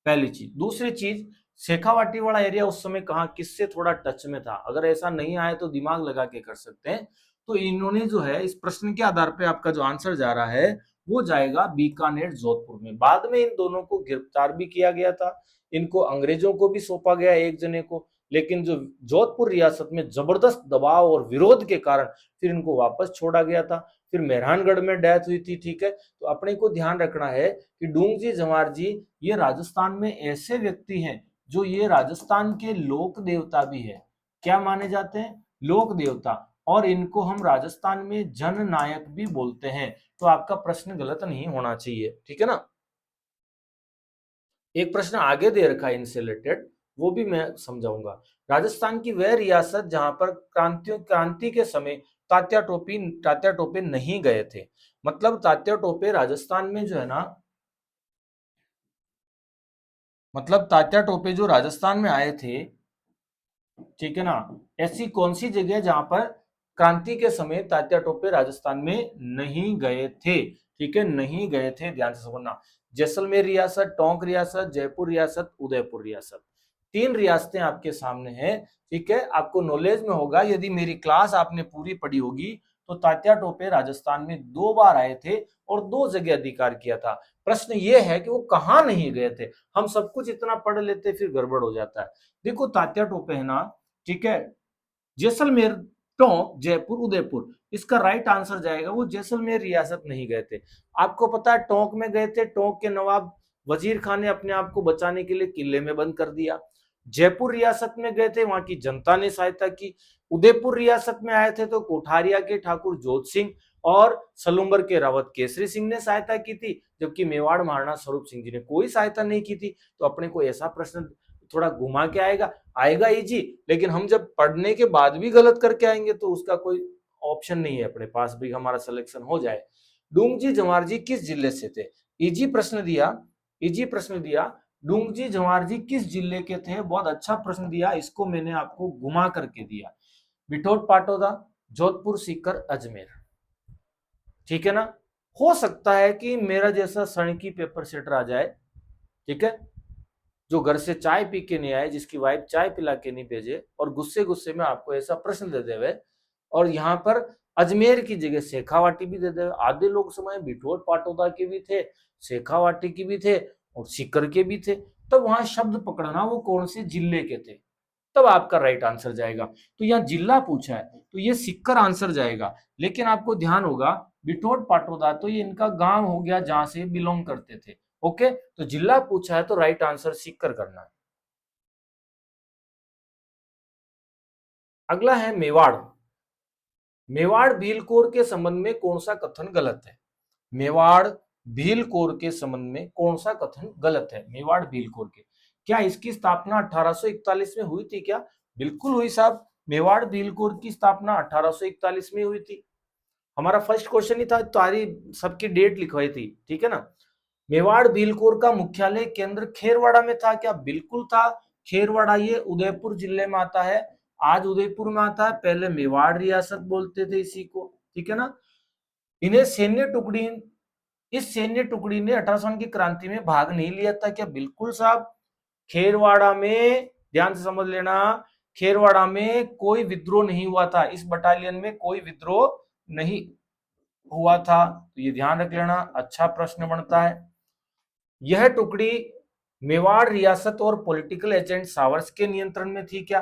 पहली चीज। दूसरी चीज, शेखावाटी वाला एरिया उस समय कहां, किससे थोड़ा टच में था? अगर ऐसा नहीं आए तो दिमाग लगा के कर सकते हैं। तो इन्होंने जो है इस प्रश्न के आधार पे आपका जो आंसर जा रहा है वो जाएगा बीकानेर, जोधपुर में। बाद में इन दोनों को गिरफ्तार भी किया गया था, इनको अंग्रेजों को भी सौंपा गया एक जने को, लेकिन जो जोधपुर रियासत में जबरदस्त दबाव और विरोध के कारण फिर इनको वापस छोड़ा गया था। फिर मेहरानगढ़ में डेथ हुई थी, ठीक है। तो अपने को ध्यान रखना है कि डूंगजी जवाहरजी ये राजस्थान में ऐसे व्यक्ति हैं जो ये राजस्थान के लोक देवता भी है। क्या माने जाते हैं? लोक देवता। और इनको हम राजस्थान में जननायक भी बोलते हैं। तो आपका प्रश्न गलत नहीं होना चाहिए, ठीक है ना। एक प्रश्न आगे दे रखा है इनसे रिलेटेड, वो भी मैं समझाऊंगा। राजस्थान की वह रियासत जहां पर क्रांति के समय तात्या टोपे नहीं गए थे। मतलब तात्या टोपे राजस्थान में जो है ना, मतलब तात्या टोपे जो राजस्थान में आए थे, ठीक है ना, ऐसी कौन सी जगह जहां पर क्रांति के समय तात्या टोपे राजस्थान में नहीं गए थे? ठीक है, नहीं गए थे, ध्यान से समझना। जैसलमेर रियासत, टोंक रियासत, जयपुर रियासत, उदयपुर रियासत। 3 रियासतें आपके सामने हैं, ठीक है। आपको नॉलेज में होगा, यदि मेरी क्लास आपने पूरी पढ़ी होगी, तो तात्या टोपे राजस्थान में 2 बार आए थे और 2 जगह अधिकार किया था। प्रश्न ये है कि वो कहां नहीं गए थे। हम सब कुछ इतना पढ़ लेते फिर गड़बड़ हो जाता है। देखो तात्या टोपे है ना, ठीक है, जैसलमेर, टोंक, जयपुर, उदयपुर, इसका राइट आंसर जाएगा वो जैसलमेर रियासत नहीं गए थे। आपको पता है टोंक में गए थे, टोंक के नवाब वजीर खान ने अपने आप को बचाने के लिए किले में बंद कर दिया। जयपुर रियासत में गए थे, वहां की जनता ने सहायता की। उदयपुर रियासत में आए थे तो कोठारिया के ठाकुर जोत सिंह और सलूम्बर के रावत केसरी सिंह ने सहायता की थी, जबकि मेवाड़ महाराणा स्वरूप सिंह जी ने कोई सहायता नहीं की थी। तो अपने को ऐसा प्रश्न थोड़ा घुमा के आएगा, आएगा इजी, लेकिन हम जब पढ़ने के बाद भी गलत करके आएंगे तो उसका कोई ऑप्शन नहीं है अपने पास भी हमारा सिलेक्शन हो जाए। डूंगजी जवाहरजी किस जिले से थे? इजी प्रश्न दिया, इजी प्रश्न दिया। डूंगजी जवाहरजी किस जिले के थे? बहुत अच्छा प्रश्न दिया, इसको मैंने आपको घुमा करके दिया। बिठोट पाटोदा, जोधपुर, सीकर, अजमेर, ठीक है ना। हो सकता है कि मेरा जैसा सड़की पेपर सेटर आ जाए, ठीक है, जो घर से चाय पी के नहीं आए, जिसकी वाइफ चाय पिला के नहीं भेजे और गुस्से गुस्से में आपको ऐसा प्रश्न दे देवे और यहाँ पर अजमेर की जगह शेखावाटी भी दे देवे। आधे लोग समय बिठोर पाटोदा के भी थे, शेखावाटी के भी थे और सीकर के भी थे। तब वहां शब्द पकड़ना वो कौन से जिले के थे, तब आपका राइट आंसर जाएगा। तो यहाँ जिला पूछा है तो ये सीकर आंसर जाएगा। लेकिन आपको ध्यान होगा बिठोर पाटोदा तो ये इनका गांव हो गया जहां से बिलोंग करते थे। ओके, तो जिला पूछा है तो राइट आंसर सीकर करना है। अगला है मेवाड़। मेवाड़ भीलकोर के संबंध में कौन सा कथन गलत है? मेवाड़ भीलकोर के संबंध में कौन सा कथन गलत है? मेवाड़ भीलकोर के, क्या इसकी स्थापना 1841 में हुई थी क्या? बिल्कुल हुई साहब। मेवाड़ भीलकोर की स्थापना 1841 में हुई थी। हमारा फर्स्ट क्वेश्चन ही था, तुम्हारी सबकी डेट लिखवाई थी, ठीक है ना। मेवाड़ भीलकोर का मुख्यालय केंद्र खेरवाड़ा में था क्या? बिल्कुल था। खेरवाड़ा ये उदयपुर जिले में आता है, आज उदयपुर में आता है, पहले मेवाड़ रियासत बोलते थे इसी को, ठीक है ना। इन्हें सैन्य टुकड़ी इस सैन्य टुकड़ी ने 18 की क्रांति में भाग नहीं लिया था क्या? बिल्कुल साहब। खेरवाड़ा में, ध्यान से समझ लेना, खेरवाड़ा में कोई विद्रोह नहीं हुआ था, इस बटालियन में कोई विद्रोह नहीं हुआ था, तो ये ध्यान रख लेना। अच्छा प्रश्न बनता है। यह टुकड़ी मेवाड़ रियासत और पॉलिटिकल एजेंट सावर्स के नियंत्रण में थी क्या?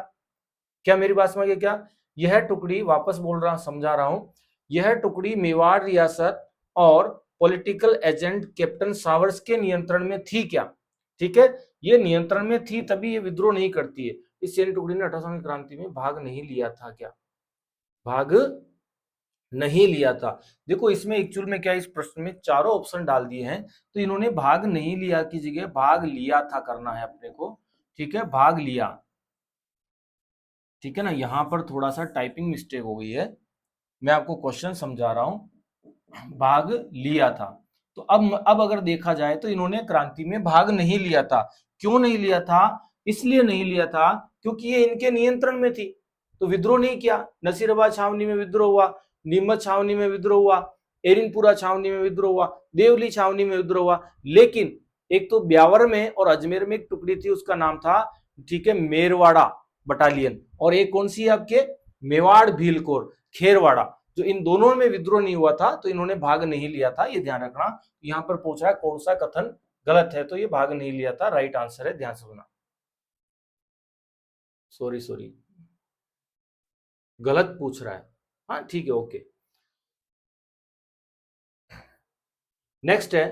क्या मेरी बात समझ गए क्या? यह टुकड़ी, वापस बोल रहा समझा रहा हूं, यह टुकड़ी मेवाड़ रियासत और पॉलिटिकल एजेंट कैप्टन सावर्स के नियंत्रण में थी क्या? ठीक है, ये नियंत्रण में थी तभी ये विद्रोह नहीं करती है। इस सैन्य टुकड़ी ने 18 की क्रांति में भाग नहीं लिया था क्या? भाग नहीं लिया था। देखो इसमें एक्चुअल में क्या, इस प्रश्न में चारों ऑप्शन डाल दिए हैं, तो इन्होंने भाग नहीं लिया की जगह भाग लिया था करना है अपने को, ठीक है, भाग लिया, ठीक है ना। यहां पर थोड़ा सा टाइपिंग मिस्टेक हो गई है, मैं आपको क्वेश्चन समझा रहा हूं। भाग लिया था, तो अब अगर देखा जाए तो इन्होंने क्रांति में भाग नहीं लिया था। क्यों नहीं लिया था? इसलिए नहीं लिया था क्योंकि ये इनके नियंत्रण में थी, तो विद्रोह नहीं किया। नसीराबाद छावनी में विद्रोह हुआ, नीमच छावनी में विद्रोह हुआ, एरिनपुरा छावनी में विद्रोह हुआ, देवली छावनी में विद्रोह हुआ, लेकिन एक तो ब्यावर में और अजमेर में एक टुकड़ी थी, उसका नाम था, ठीक है, मेरवाड़ा बटालियन, और एक कौन सी है आपके, मेवाड़ भीलकोर खेरवाड़ा, जो इन दोनों में विद्रोह नहीं हुआ था, तो इन्होंने भाग नहीं लिया था, ये ध्यान रखना। यहां पर पूछ रहा है कौन सा कथन गलत है, तो ये भाग नहीं लिया था राइट आंसर है, ध्यान से सुना। सॉरी सॉरी, गलत पूछ रहा है, हाँ ठीक है, ओके। नेक्स्ट है,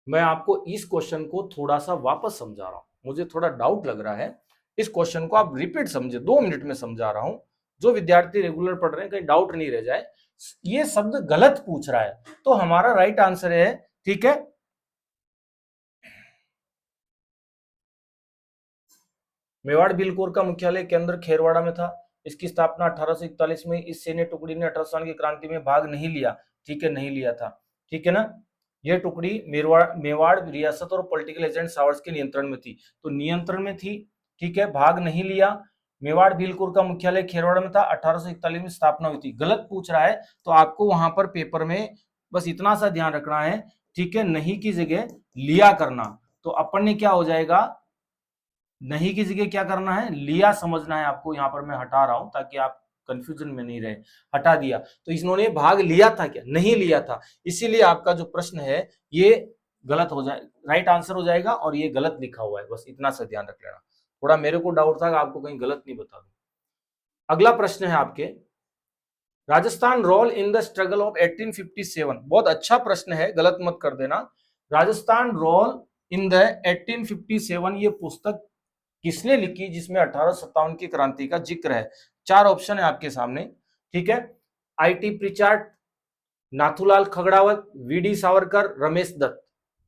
मैं आपको इस क्वेश्चन को थोड़ा सा वापस समझा रहा हूं, मुझे थोड़ा डाउट लग रहा है। इस क्वेश्चन को आप रिपीट समझे, 2 मिनट में समझा रहा हूं, जो विद्यार्थी रेगुलर पढ़ रहे हैं कहीं डाउट नहीं रह जाए। ये शब्द गलत पूछ रहा है, तो हमारा राइट आंसर है, ठीक है, मेवाड़ बिलकोर का मुख्यालय केंद्र खेरवाड़ा में था। इसकी स्थापना 1841 में इस सैन्य टुकड़ी ने 18 साल की क्रांति में भाग नहीं लिया, ठीक है, नहीं लिया था, ठीक है ना। यह टुकड़ी मेवाड़ रियासत और पॉलिटिकल एजेंट सावर्स के नियंत्रण में थी, तो नियंत्रण में थी, ठीक है, भाग नहीं लिया। मेवाड़ भीलकोर का मुख्यालय खेरवाड़ा में था, 1841 में स्थापना हुई थी। गलत पूछ रहा है, तो आपको वहां पर पेपर में बस इतना सा ध्यान रखना है, ठीक है, नहीं की जगह लिया करना, तो अपन ने क्या हो जाएगा, नहीं की जगह क्या करना है, लिया समझना है आपको। यहां पर मैं हटा रहा हूं ताकि आप कंफ्यूजन में नहीं रहे, हटा दिया, तो इन्होंने भाग लिया था क्या, नहीं लिया था, इसीलिए आपका जो प्रश्न है ये गलत हो जाए, राइट आंसर हो जाएगा, और ये गलत लिखा हुआ है, बस इतना सा ध्यान रख लेना। थोड़ा मेरे को डाउट था कि आपको कहीं गलत नहीं बता दूं। अगला प्रश्न है आपके, Rajasthan role in the struggle of 1857, बहुत अच्छा प्रश्न है, गलत मत कर देना। राजस्थान रोल इन द 1857 ये पुस्तक किसने लिखी, जिसमें 1857 की क्रांति का जिक्र है? चार ऑप्शन है आपके सामने, ठीक है, आईटी प्रिचार्ड, नाथूलाल खगड़ावत, वीडी सावरकर, रमेश दत्त,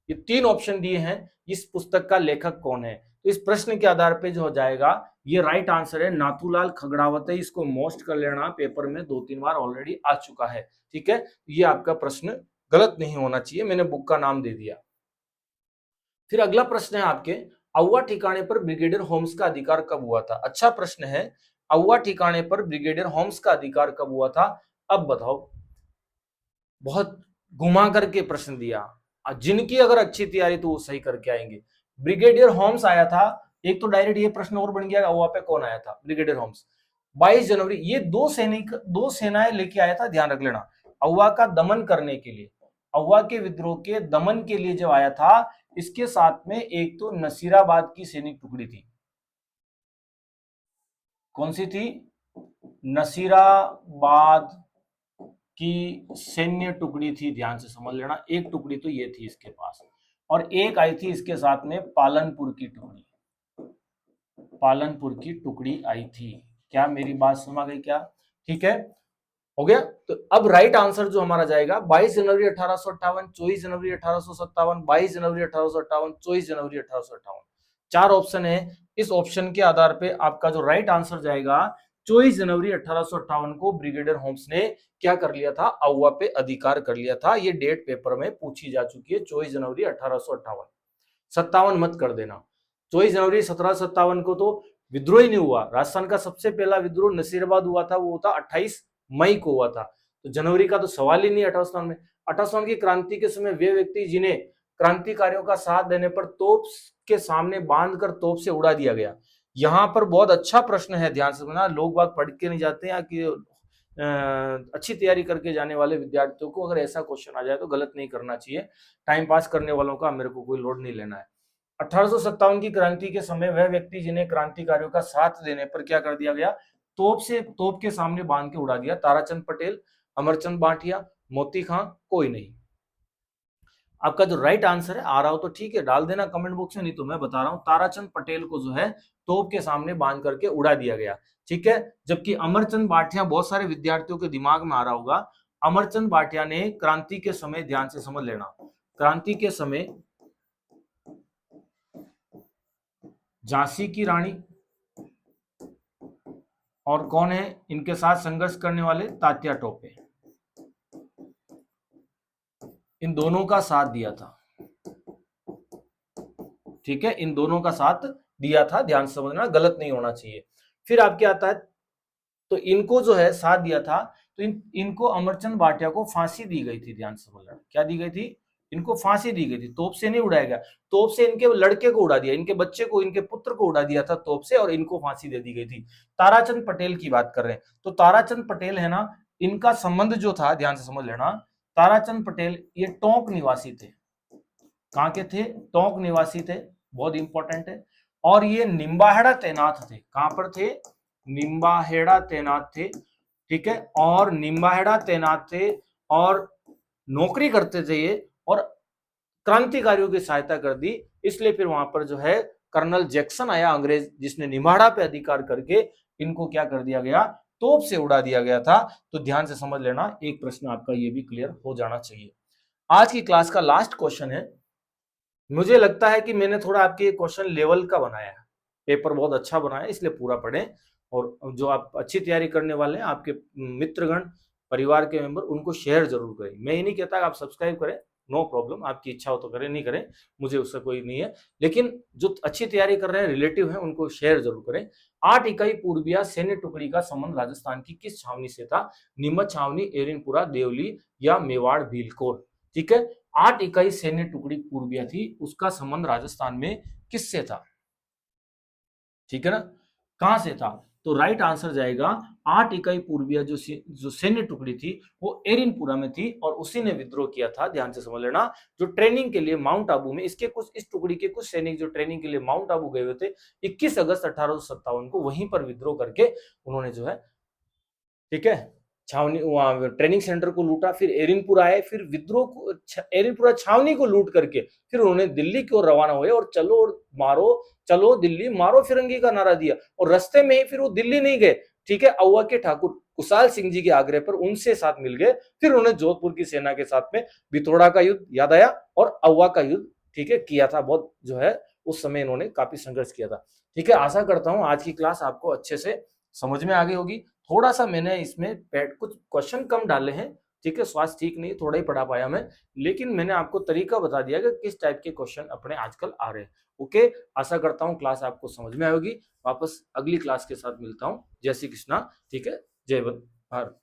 ये तीन ऑप्शन दिए हैं। इस पुस्तक का लेखक कौन है? तो इस प्रश्न के आधार पे जो हो जाएगा, ये राइट आंसर है नाथूलाल खगड़ावत है। इसको मोस्ट कर लेना, पेपर में 2-3 बार ऑलरेडी आ चुका है, ठीक है, ये आपका प्रश्न गलत नहीं होना चाहिए, मैंने बुक का नाम दे दिया। फिर अगला प्रश्न है आपके, अहुआ ठिकाने पर ब्रिगेडियर होम्स का अधिकार कब हुआ था? अच्छा प्रश्न है, अहुआ ठिकाने पर ब्रिगेडियर होम्स का अधिकार कब हुआ था? अब बताओ, बहुत घुमा करके प्रश्न दिया, जिनकी अगर अच्छी तैयारी तो वो सही करके आएंगे। ब्रिगेडियर होम्स आया था, एक तो डायरेक्ट ये प्रश्न और बन गया, अहुआ पे कौन आया था? ब्रिगेडियर होम्स 22 जनवरी, ये दो सेनाएं लेके आया था, ध्यान रख लेना, अहुआ का दमन करने के लिए, अहुआ के विद्रोह के दमन के लिए जब आया था। इसके साथ में एक तो नसीराबाद की सैनिक टुकड़ी थी, कौन सी थी? नसीराबाद की सैन्य टुकड़ी थी, ध्यान से समझ लेना, एक टुकड़ी तो ये थी इसके पास, और एक आई थी इसके साथ में पालनपुर की टुकड़ी, पालनपुर की टुकड़ी आई थी। क्या मेरी बात समझ गई क्या? ठीक है, हो गया। तो अब राइट आंसर जो हमारा जाएगा 22 जनवरी 1858, 24 जनवरी 1857, 22 जनवरी 1858, 24 जनवरी 1858। चार ऑप्शन है। इस ऑप्शन के आधार पे आपका जो राइट आंसर जाएगा 24 जनवरी 1858 को ब्रिगेडियर होम्स ने क्या कर लिया था, आउवा पे अधिकार कर लिया था। ये डेट पेपर में पूछी जा चुकी है, 24 जनवरी 1858। 57 मत कर देना। 24 जनवरी 1757 को तो विद्रोह ही नहीं हुआ। राजस्थान का सबसे पहला विद्रोह नसीराबाद हुआ था, वो था 28 मई को हुआ था। तो जनवरी का तो सवाल ही नहीं 1857 में। 1857 की क्रांति के समय वे व्यक्ति जिन्हें क्रांतिकारियों का साथ देने पर तोप के सामने बांधकर तोप से उड़ा दिया गया। यहाँ पर बहुत अच्छा प्रश्न है, ध्यान से सुनना। लोग बात पढ़ के नहीं जाते हैं कि अच्छी तैयारी करके जाने वाले विद्यार्थियों को अगर ऐसा क्वेश्चन आ जाए तो गलत नहीं करना चाहिए। टाइम पास करने वालों का मेरे को कोई लोड नहीं लेना है। 1857 की क्रांति के समय वह व्यक्ति जिन्हें क्रांतिकारियों का साथ देने पर क्या कर दिया गया, तोप के सामने बांध के उड़ा दिया। ताराचंद पटेल, अमरचंद बांटिया, मोती खां, कोई नहीं। आपका जो राइट आंसर है, आ रहा हो तो ठीक है डाल देना कमेंट बॉक्स में, नहीं तो मैं बता रहा हूं ताराचंद पटेल को जो है तोप के सामने बांध करके उड़ा दिया गया। ठीक है। जबकि अमरचंद बाटिया बहुत सारे विद्यार्थियों के दिमाग में आ रहा होगा। अमरचंद बाटिया ने क्रांति के समय, ध्यान से समझ लेना, क्रांति के समय झांसी की रानी और कौन है इनके साथ संघर्ष करने वाले, तात्या टोपे, इन दोनों का साथ दिया था। ठीक है, इन दोनों का साथ दिया था, ध्यान से समझना, गलत नहीं होना चाहिए। फिर आपके आता है, तो इनको जो है साथ दिया था, तो इनको अमरचंद बाटिया को फांसी दी गई थी। ध्यान से समझना, क्या दी गई थी, इनको फांसी दी गई थी। तोप से नहीं उड़ाया गया, तोप से इनके लड़के को उड़ा दिया, इनके बच्चे को, इनके पुत्र को उड़ा दिया था तोप से, और इनको फांसी दे दी गई थी। ताराचंद पटेल की बात कर रहे हैं, तो ताराचंद पटेल है ना, इनका संबंध जो था, ध्यान से समझ लेना, ताराचंद पटेल ये टोंक निवासी थे। कहां के थे, टोंक निवासी थे, बहुत इंपॉर्टेंट है। और ये निम्बाहेड़ा तैनात थे। कहां पर थे, निम्बाहेड़ा तैनात थे। ठीक है, और निम्बाहेड़ा तैनात थे और नौकरी करते थे ये, और क्रांतिकारियों की सहायता कर दी। इसलिए फिर वहां पर जो है कर्नल जैक्सन आया अंग्रेज, जिसने निम्बाहेड़ा पे अधिकार करके इनको क्या कर दिया गया, तोप से उड़ा दिया गया था। तो ध्यान से समझ लेना, एक प्रश्न आपका ये भी क्लियर हो जाना चाहिए। आज की क्लास का लास्ट क्वेश्चन है। मुझे लगता है कि मैंने थोड़ा आपके क्वेश्चन लेवल का बनाया है, पेपर बहुत अच्छा बनाया है, इसलिए पूरा पढ़ें। और जो आप अच्छी तैयारी करने वाले हैं, आपके मित्रगण, परिवार के मेंबर, उनको शेयर जरूर करें। मैं ये नहीं कहता कि आप सब्सक्राइब करें, नो प्रॉब्लम, आपकी इच्छा हो तो करें, नहीं करें मुझे उससे कोई नहीं है। लेकिन जो अच्छी तैयारी कर रहे हैं, रिलेटिव हैं, उनको शेयर जरूर करें। 8 इकाई पूर्विया सैन्य टुकड़ी का संबंध राजस्थान की किस छावनी से था, नीमच छावनी, एरिनपुरा, देवली या मेवाड़ भीलकोर। ठीक है, 8 इकाई सैन्य टुकड़ी पूर्विया थी, उसका संबंध राजस्थान में किससे था। ठीक है ना, कहां से था, तो राइट आंसर जाएगा 8 इकाई पूर्विया जो सैन्य टुकड़ी थी वो एरिनपुरा में थी, और उसी ने विद्रोह किया था। ध्यान से समझ लेना, जो ट्रेनिंग के लिए माउंट आबू में, इसके कुछ, इस टुकड़ी के कुछ सैनिक जो ट्रेनिंग के लिए माउंट आबू गए हुए थे, 21 अगस्त 1857 को वहीं पर विद्रोह करके उन्होंने जो है, ठीक है, छावनी, वहां ट्रेनिंग सेंटर को लूटा। फिर एरिनपुरा आए, फिर विद्रोह को, एरिनपुरा छावनी को लूट करके फिर उन्होंने दिल्ली की ओर रवाना हुए, और चलो और मारो, चलो दिल्ली मारो फिरंगी का नारा दिया। और रास्ते में ही फिर वो दिल्ली नहीं गए, ठीक है, अव्वा के ठाकुर कुशाल सिंह जी के आग्रह पर उनसे साथ मिल गए। फिर उन्होंने जोधपुर की सेना के साथ में बिथोड़ा का युद्ध याद आया, और अव्वा का युद्ध, ठीक है, किया था। बहुत जो है उस समय इन्होंने काफी संघर्ष किया था। ठीक है, आशा करता हूं आज की क्लास आपको अच्छे से समझ में आ गई होगी। थोड़ा सा मैंने इसमें कुछ क्वेश्चन कम डाले हैं, ठीक है, स्वास्थ्य ठीक नहीं, थोड़ा ही पढ़ा पाया मैं, लेकिन मैंने आपको तरीका बता दिया कि किस टाइप के क्वेश्चन अपने आजकल आ रहे हैं। ओके, आशा करता हूँ क्लास आपको समझ में आएगी। वापस अगली क्लास के साथ मिलता हूँ। जय श्री कृष्णा। ठीक है, जय भारत।